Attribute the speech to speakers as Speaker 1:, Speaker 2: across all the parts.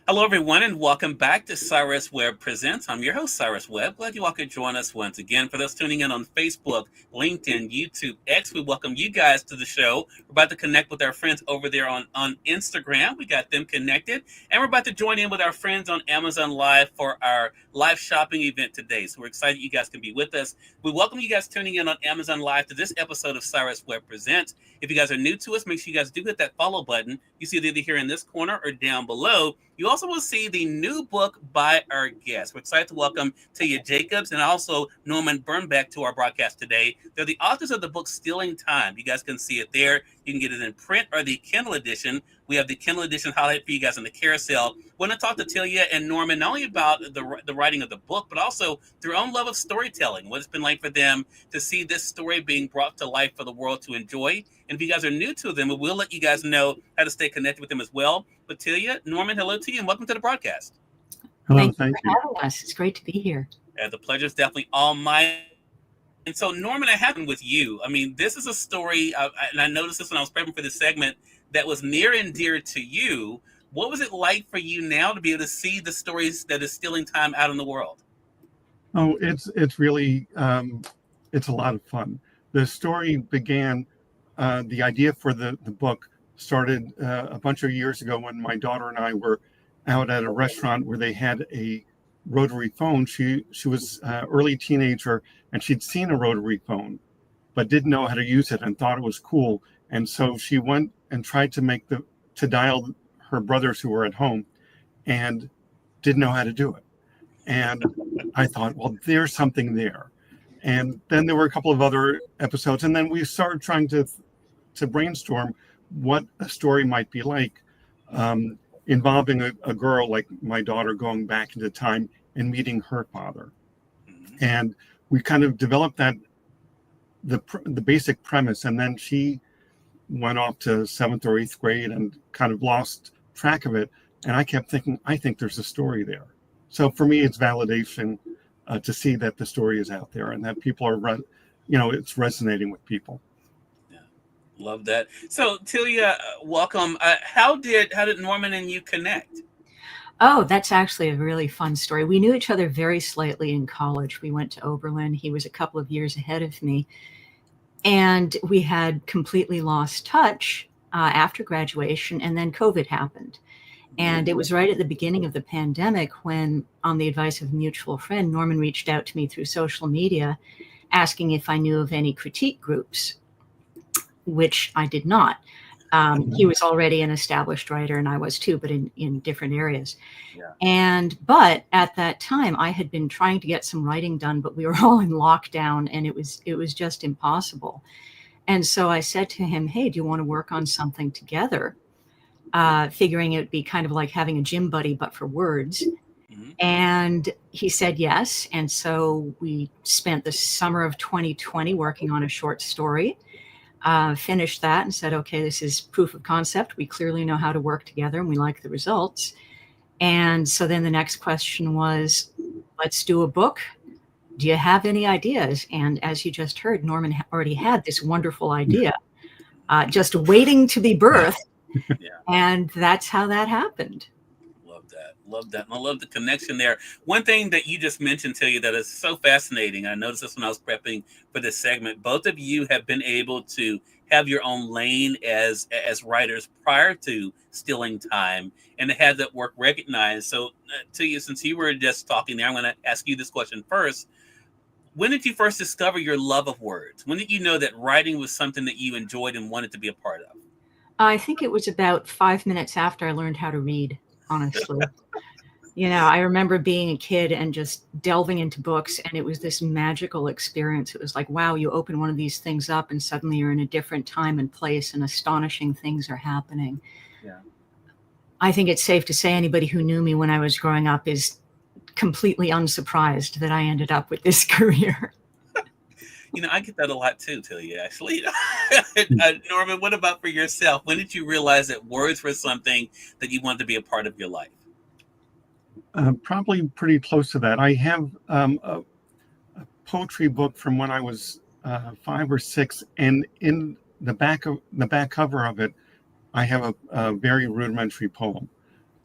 Speaker 1: Hello, everyone, and welcome back to Cyrus Webb Presents. I'm your host, Cyrus Webb. Glad you all could join us once again. For those tuning in on Facebook, LinkedIn, YouTube, X, we welcome you guys to the show. We're about to connect with our friends over there on Instagram. We got them connected. And we're about to join in with our friends on Amazon Live for our live shopping event today. So we're excited you guys can be with us. We welcome you guys tuning in on Amazon Live to this episode of Cyrus Webb Presents. If you guys are new to us, make sure you guys do hit that follow button. You see it either here in this corner or down below. You also will see the new book by our guests. We're excited to welcome Tilia Jacobs and also Norman Birnbach to our broadcast today. They're the authors of the book Stealing Time. You guys can see it there. You can get it in print or the Kindle edition. We have the Kindle edition highlighted for you guys in the carousel. We're going to talk to Tilia and Norman not only about the writing of the book, but also their own love of storytelling, what it's been like for them to see this story being brought to life for the world to enjoy. And if you guys are new to them, we'll let you guys know how to stay connected with them as well. But Tilia, Norman, hello to you and welcome to the broadcast.
Speaker 2: Hello,
Speaker 3: Thank you for having us. It's great to be here.
Speaker 1: The pleasure is definitely all mine. And so, Norman, I happen with you. I mean, this is a story, and I noticed this when I was prepping for this segment, that was near and dear to you. What was it like for you now to be able to see the stories that is stealing time out in the world?
Speaker 2: Oh, it's really it's a lot of fun. The story began. The idea for the book started a bunch of years ago when my daughter and I were out at a restaurant where they had a rotary phone. She was early teenager and she'd seen a rotary phone, but didn't know how to use it and thought it was cool. And so she went and tried to dial her brothers who were at home and didn't know how to do it. And I thought, well, there's something there. And then there were a couple of other episodes. And then we started trying to brainstorm what a story might be like, involving a girl like my daughter going back into time and meeting her father. And we kind of developed the basic premise. And then she went off to 7th or 8th grade and kind of lost track of it. And I kept thinking, I think there's a story there. So for me, it's validation to see that the story is out there and that people are, it's resonating with people.
Speaker 1: Yeah, love that. So Tilia, welcome. How did Norman and you connect?
Speaker 3: Oh, that's actually a really fun story. We knew each other very slightly in college. We went to Oberlin. He was a couple of years ahead of me. And we had completely lost touch after graduation, and then COVID happened. And it was right at the beginning of the pandemic when, on the advice of a mutual friend, Norman reached out to me through social media asking if I knew of any critique groups, which I did not. He was already an established writer, and I was too, but in different areas. Yeah. But at that time, I had been trying to get some writing done, but we were all in lockdown, and it was just impossible. And so I said to him, "Hey, do you want to work on something together?" Figuring it would be kind of like having a gym buddy, but for words. Mm-hmm. And he said yes. And so we spent the summer of 2020 working on a short story. Finished that and said, okay, this is proof of concept. We clearly know how to work together and we like the results. And so then the next question was, let's do a book. Do you have any ideas? And as you just heard, Norman already had this wonderful idea, just waiting to be birthed. Yeah. And that's how that happened.
Speaker 1: Love that. And I love the connection there. One thing that you just mentioned to you that is so fascinating, I noticed this when I was prepping for this segment, both of you have been able to have your own lane as writers prior to Stealing Time and to have that work recognized. So to you, since you were just talking there, I'm going to ask you this question first. When did you first discover your love of words? When did you know that writing was something that you enjoyed and wanted to be a part of?
Speaker 3: I think it was about 5 minutes after I learned how to read. Honestly, I remember being a kid and just delving into books, and it was this magical experience. It was like, wow, you open one of these things up and suddenly you're in a different time and place and astonishing things are happening. Yeah. I think it's safe to say anybody who knew me when I was growing up is completely unsurprised that I ended up with this career.
Speaker 1: I get that a lot too, Tilia, actually. Norman, what about for yourself? When did you realize that words were something that you wanted to be a part of your life?
Speaker 2: Probably pretty close to that. I have a poetry book from when I was 5 or 6, and in the back cover of it, I have a very rudimentary poem.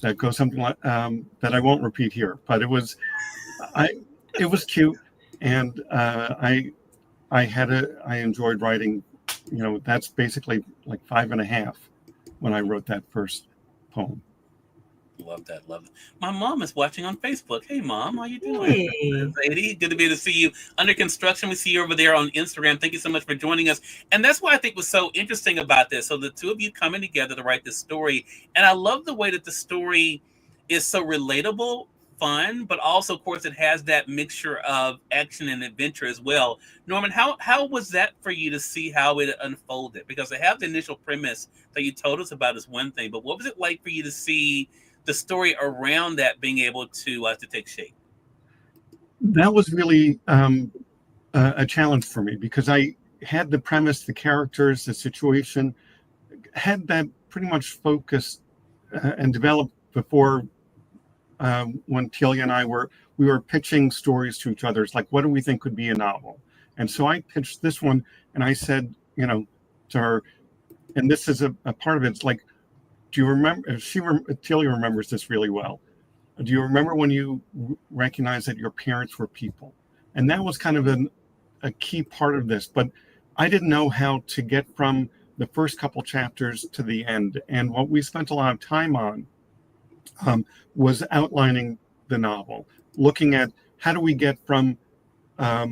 Speaker 2: that goes something like that I won't repeat here, but it was cute, and I enjoyed writing. That's basically like 5.5 when I wrote that first poem.
Speaker 1: Love that. Love it. My mom is watching on Facebook. Hey, Mom, how you doing?
Speaker 3: Hey.
Speaker 1: Sadie, good to be able to see you. Under construction, we see you over there on Instagram. Thank you so much for joining us. And that's what I think was so interesting about this. So the two of you coming together to write this story. And I love the way that the story is so relatable, fun, but also, of course, it has that mixture of action and adventure as well. Norman, how was that for you to see how it unfolded? Because I have the initial premise that you told us about is one thing, but what was it like for you to see the story around that being able to take shape?
Speaker 2: That was really a challenge for me because I had the premise, the characters, the situation, had that pretty much focused and developed before when Tilia and I we were pitching stories to each other. It's like, what do we think could be a novel? And so I pitched this one, and I said, to her, and this is a part of it. It's like, do you remember? Tilia remembers this really well. Do you remember when you recognized that your parents were people? And that was kind of a key part of this. But I didn't know how to get from the first couple chapters to the end. And what we spent a lot of time on was outlining the novel, looking at how do we get from our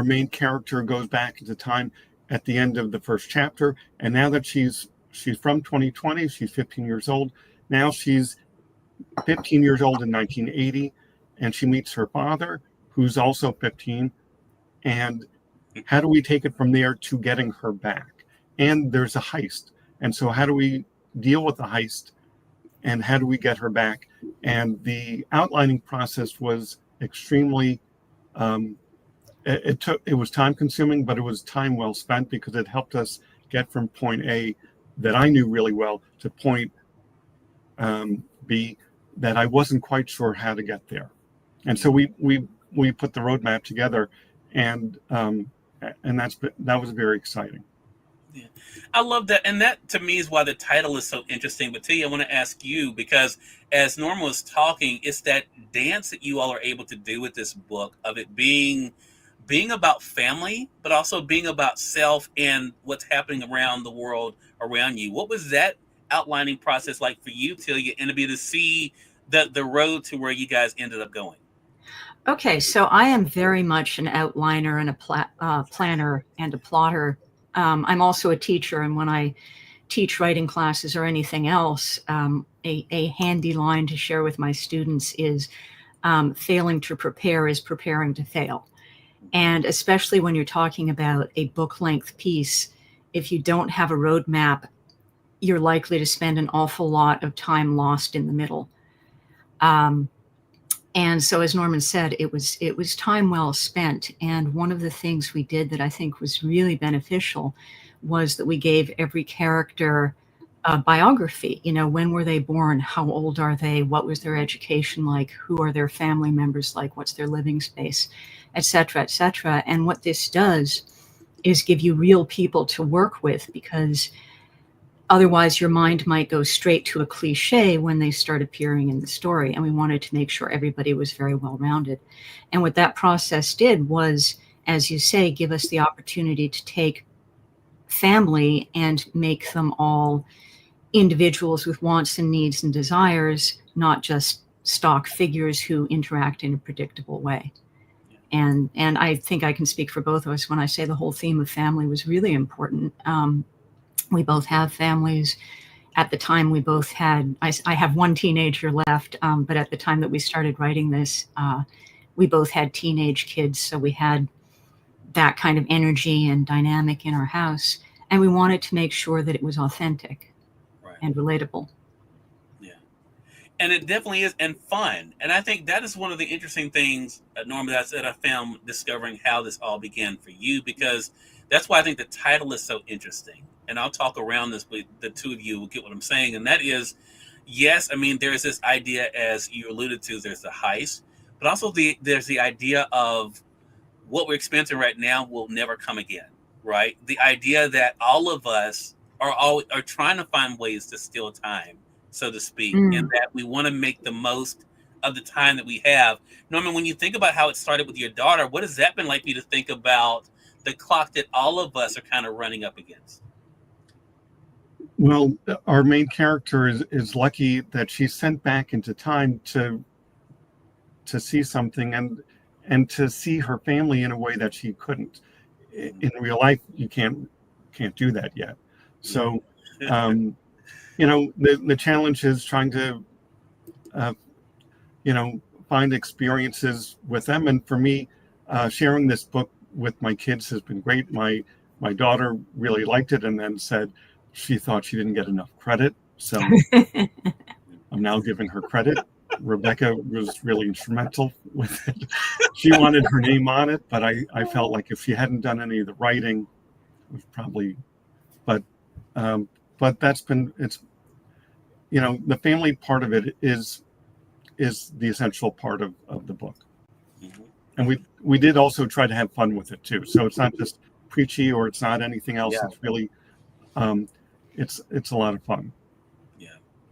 Speaker 2: main character goes back into time at the end of the first chapter. And now that she's from 2020, she's 15 years old. Now she's 15 years old in 1980, and she meets her father, who's also 15. And how do we take it from there to getting her back? And there's a heist. And so how do we deal with the heist? And how do we get her back? And the outlining process was extremely, it was time consuming, but it was time well spent because it helped us get from point A that I knew really well to point B that I wasn't quite sure how to get there. And so we put the roadmap together, and that was very exciting.
Speaker 1: Yeah, I love that, and that to me is why the title is so interesting. But Tia, I want to ask you because as Norma was talking, it's that dance that you all are able to do with this book of it being about family, but also being about self and what's happening around the world around you. What was that outlining process like for you, Tilia, and to be able to see the road to where you guys ended up going?
Speaker 3: Okay, so I am very much an outliner and a planner and a plotter. I'm also a teacher, and when I teach writing classes or anything else, a handy line to share with my students is failing to prepare is preparing to fail. And especially when you're talking about a book-length piece, if you don't have a roadmap, you're likely to spend an awful lot of time lost in the middle. And so, as Norman said, it was time well spent. And one of the things we did that I think was really beneficial was that we gave every character a biography. When were they born? How old are they? What was their education like? Who are their family members like? What's their living space, et cetera, et cetera. And what this does is give you real people to work with, because otherwise your mind might go straight to a cliche when they start appearing in the story. And we wanted to make sure everybody was very well rounded. And what that process did was, as you say, give us the opportunity to take family and make them all individuals with wants and needs and desires, not just stock figures who interact in a predictable way. And I think I can speak for both of us when I say the whole theme of family was really important. We both have families. At the time, we both had, I have one teenager left, but at the time that we started writing this, we both had teenage kids. So we had that kind of energy and dynamic in our house. And we wanted to make sure that it was authentic and relatable.
Speaker 1: Yeah. And it definitely is, and fun. And I think that is one of the interesting things, Norma, that I found discovering how this all began for you, because that's why I think the title is so interesting. And I'll talk around this, but the two of you will get what I'm saying. And that is, yes, I mean, there's this idea, as you alluded to, there's the heist, but also there's the idea of what we're experiencing right now will never come again, right? The idea that all of us are trying to find ways to steal time, so to speak, in that we want to make the most of the time that we have. Norman, when you think about how it started with your daughter, what has that been like for you to think about the clock that all of us are kind of running up against?
Speaker 2: Well, our main character is lucky that she's sent back into time to see something and to see her family in a way that she couldn't. In real life, you can't do that yet. So, the challenge is trying to, find experiences with them. And for me, sharing this book with my kids has been great. My daughter really liked it and then said she thought she didn't get enough credit. So I'm now giving her credit. Rebecca was really instrumental with it. She wanted her name on it, but I felt like if she hadn't done any of the writing, it was probably, but that's been, it's, the family part of it is the essential part of the book.
Speaker 1: Mm-hmm.
Speaker 2: And we did also try to have fun with it too. So it's not just preachy or it's not anything else.
Speaker 1: Yeah.
Speaker 2: It's really, it's a lot of fun.
Speaker 1: Yeah,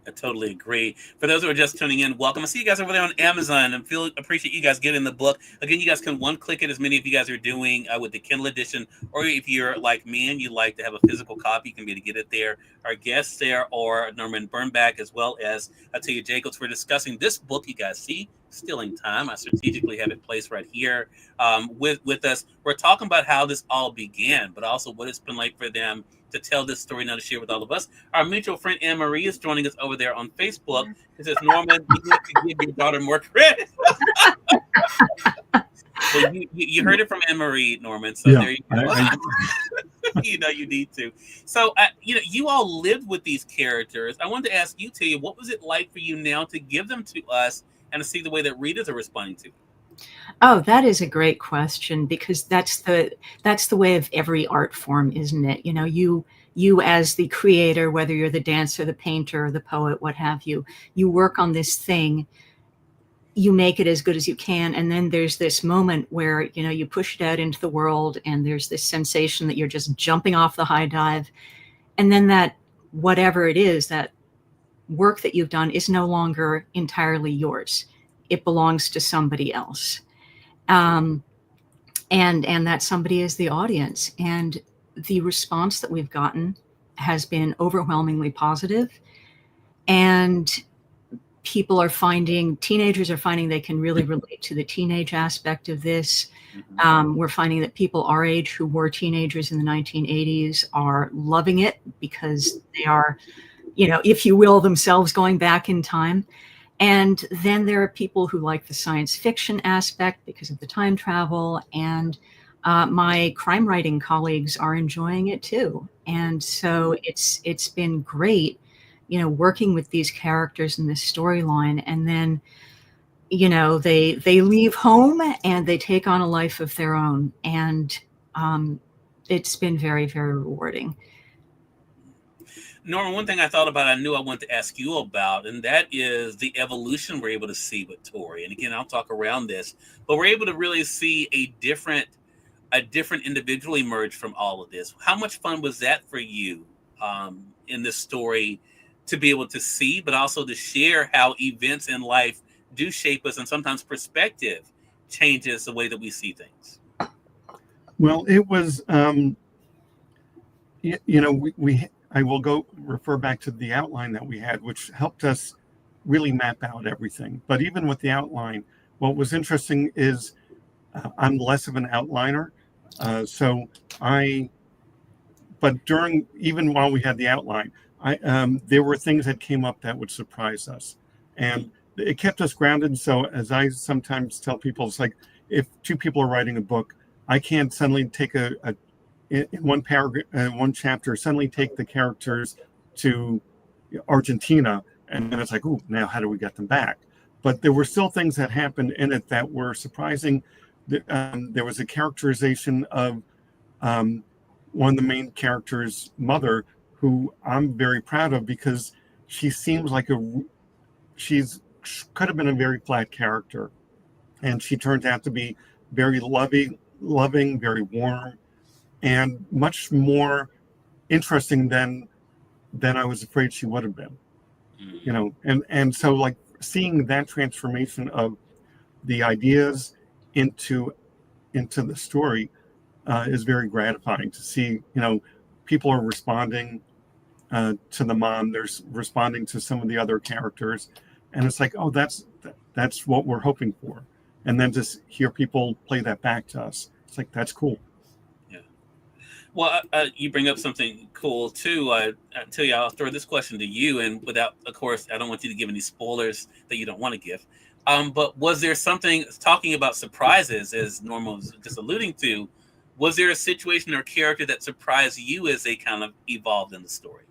Speaker 1: I totally agree. For those who are just tuning in, welcome. I see you guys over there on Amazon and appreciate you guys getting the book. Again, you guys can one-click it, as many of you guys are doing with the Kindle edition, or if you're like me and you like to have a physical copy, you can be able to get it there. Our guests there are Norman Birnbach as well as Tilia Jacobs. We're discussing this book. You guys see, Stealing Time. I strategically have it placed right here with us. We're talking about how this all began, but also what it's been like for them to tell this story now to share with all of us. Our mutual friend Anne-Marie is joining us over there on Facebook. It says, Norman, you need to give your daughter more credit. Well, you heard it from Anne-Marie, Norman, so there you go. You need to. So, you all lived with these characters. I wanted to ask you, Tilia, what was it like for you now to give them to us and to see the way that readers are responding to it?
Speaker 3: Oh, that is a great question, because that's the way of every art form, isn't it? You as the creator, whether you're the dancer, the painter, the poet, what have you, you work on this thing, you make it as good as you can, and then there's this moment where you push it out into the world, and there's this sensation that you're just jumping off the high dive, and then that whatever it is, that work that you've done is no longer entirely yours. It belongs to somebody else. And that somebody is the audience. And the response that we've gotten has been overwhelmingly positive. And teenagers are finding they can really relate to the teenage aspect of this. Mm-hmm. We're finding that people our age who were teenagers in the 1980s are loving it, because they are, if you will, themselves going back in time. And then there are people who like the science fiction aspect because of the time travel, and my crime writing colleagues are enjoying it too. And so it's been great, working with these characters in this storyline, and then they leave home and they take on a life of their own, and it's been very, very rewarding.
Speaker 1: Norman, one thing I thought about, I knew I wanted to ask you about, and that is the evolution we're able to see with Tori. And again, I'll talk around this, but we're able to really see a different individual emerge from all of this. How much fun was that for you in this story to be able to see, but also to share how events in life do shape us, and sometimes perspective changes the way that we see things?
Speaker 2: Well, it was, I will refer back to the outline that we had, which helped us really map out everything. But even with the outline, what was interesting is I'm less of an outliner. Even while we had the outline, there were things that came up that would surprise us. And it kept us grounded. So as I sometimes tell people, it's like if two people are writing a book, I can't suddenly take in one paragraph, one chapter, suddenly take the characters to Argentina, and then it's like, oh, now how do we get them back? But there were still things that happened in it that were surprising. There was a characterization of one of the main characters' mother, who I'm very proud of, because she seems like could have been a very flat character, and she turned out to be very loving, very warm, and much more interesting than I was afraid she would have been. you know, and so like seeing that transformation of the ideas into the story is very gratifying to see. You know, people are responding to the mom. There's responding to some of the other characters, and it's like, oh, that's what we're hoping for. And then just hear people play that back to us. It's like, that's cool.
Speaker 1: Yeah. Well, you bring up something cool too. Tilia, I'll throw this question to you, and without, of course, I don't want you to give any spoilers that you don't want to give. But was there something, talking about surprises, as Norma was just alluding to, was there a situation or character that surprised you as they kind of evolved in the story?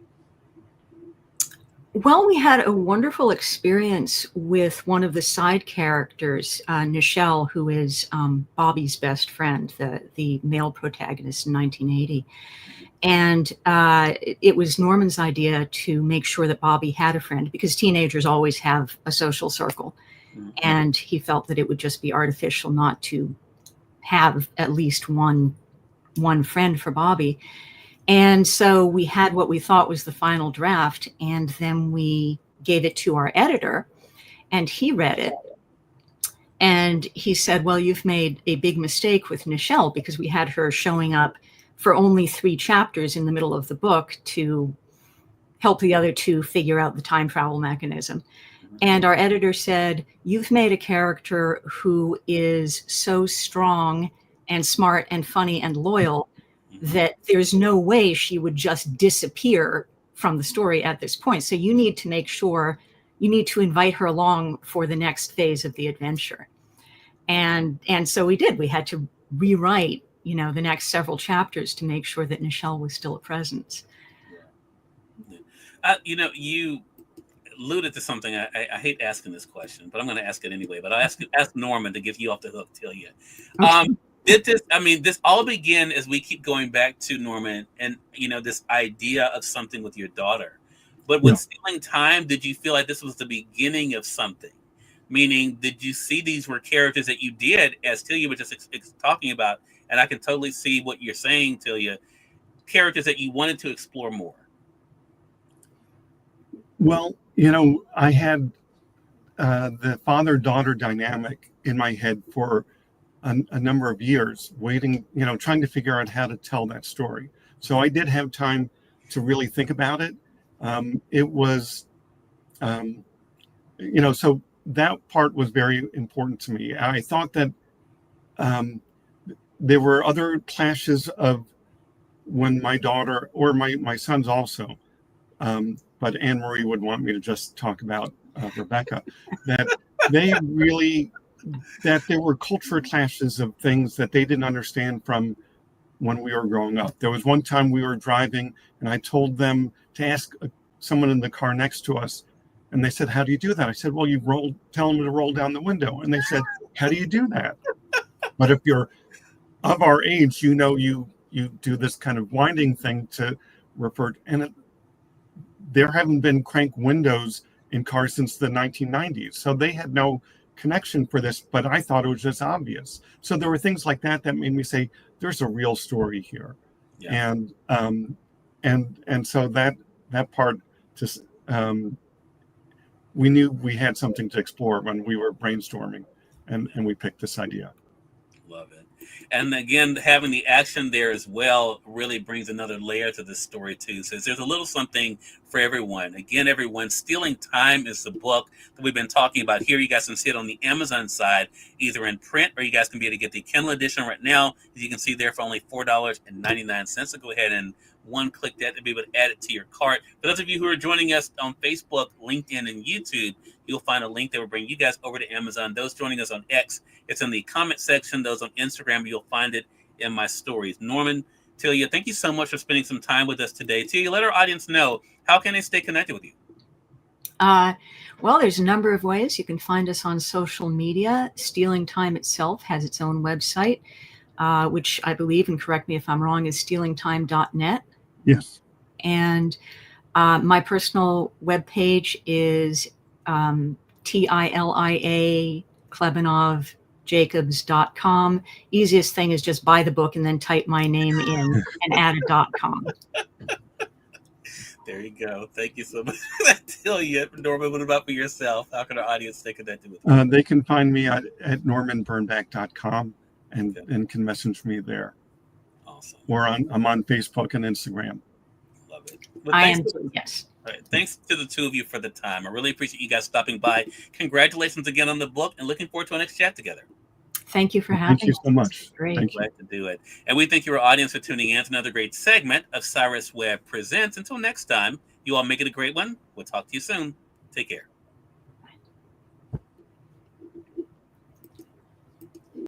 Speaker 3: Well, we had a wonderful experience with one of the side characters, Nichelle, who is Bobby's best friend, the male protagonist in 1980. And it was Norman's idea to make sure that Bobby had a friend, because teenagers always have a social circle. Mm-hmm. And he felt that it would just be artificial not to have at least one friend for Bobby. And so we had what we thought was the final draft, and then we gave it to our editor, and he read it. And he said, well, you've made a big mistake with Nichelle, because we had her showing up for only 3 chapters in the middle of the book to help the other 2 figure out the time travel mechanism. And our editor said, you've made a character who is so strong and smart and funny and loyal that there's no way she would just disappear from the story at this point. So you need to make sure, you need to invite her along for the next phase of the adventure. And so we did. We had to rewrite, you know, the next several chapters to make sure that Nichelle was still a presence.
Speaker 1: You know, you alluded to something. I hate asking this question, but I'm going to ask it anyway. But I'll ask Norman to give you off the hook, Tilia. This all began as we keep going back to Norman and, you know, this idea of something with your daughter. But with Stealing Time, did you feel like this was the beginning of something? Meaning, did you see these were characters that you did, as Tilia was just talking about, and I can totally see what you're saying, Tilia, characters that you wanted to explore more?
Speaker 2: Well, you know, I had the father-daughter dynamic in my head for a number of years, waiting, you know, trying to figure out how to tell that story. So I did have time to really think about it. It was, you know, so that part was very important to me. I thought that there were other clashes of when my daughter, or my sons also, but Anne-Marie would want me to just talk about Rebecca, that they really, that there were cultural clashes of things that they didn't understand from when we were growing up. There was one time we were driving and I told them to ask someone in the car next to us, and they said, how do you do that? I said, well, tell them to roll down the window. And they said, how do you do that? But if you're of our age, you know, you do this kind of winding thing to refer, and there haven't been crank windows in cars since the 1990s. So they had no connection for this, but I thought it was just obvious. So there were things like that made me say, there's a real story here. Yeah. And so that part just, we knew we had something to explore when we were brainstorming, and we picked this idea.
Speaker 1: Love it. And again, having the action there as well really brings another layer to this story too. So there's a little something for everyone. Again, everyone, Stealing Time is the book that we've been talking about here. You guys can see it on the Amazon side, either in print, or you guys can be able to get the Kindle edition right now. As you can see there, for only $4.99. So go ahead and one-click that to be able to add it to your cart. For those of you who are joining us on Facebook, LinkedIn, and YouTube, you'll find a link that will bring you guys over to Amazon. Those joining us on X, it's in the comment section. Those on Instagram, you'll find it in my stories. Norman, Tilia, thank you so much for spending some time with us today. Tilia, let our audience know, how can they stay connected with you?
Speaker 3: Well, there's a number of ways. You can find us on social media. Stealing Time itself has its own website, which I believe, and correct me if I'm wrong, is stealingtime.net.
Speaker 2: Yes.
Speaker 3: And my personal webpage is Tilia KlebanovJacobs.com. Easiest thing is just buy the book and then type my name in and add a .com.
Speaker 1: There you go. Thank you so much for that, Tilia. Norman, what about for yourself? How can our audience stay connected with you?
Speaker 2: They can find me at normanbirnbach.com and
Speaker 1: Okay.
Speaker 2: and can message me there.
Speaker 1: Awesome.
Speaker 2: Or I'm on Facebook and Instagram.
Speaker 1: Love it. Well,
Speaker 3: I
Speaker 1: thanks
Speaker 3: am,
Speaker 1: to,
Speaker 3: yes.
Speaker 1: all right, thanks to the two of you for the time. I really appreciate you guys stopping by. Congratulations again on the book, and looking forward to our next chat together.
Speaker 3: Thank you for
Speaker 2: Thank
Speaker 3: having
Speaker 2: you
Speaker 3: us.
Speaker 2: so much.
Speaker 3: Great.
Speaker 2: Thank you.
Speaker 1: Glad to do it. And we thank your audience for tuning in to another great segment of Cyrus Webb Presents. Until next time, you all make it a great one. We'll talk to you soon. Take care.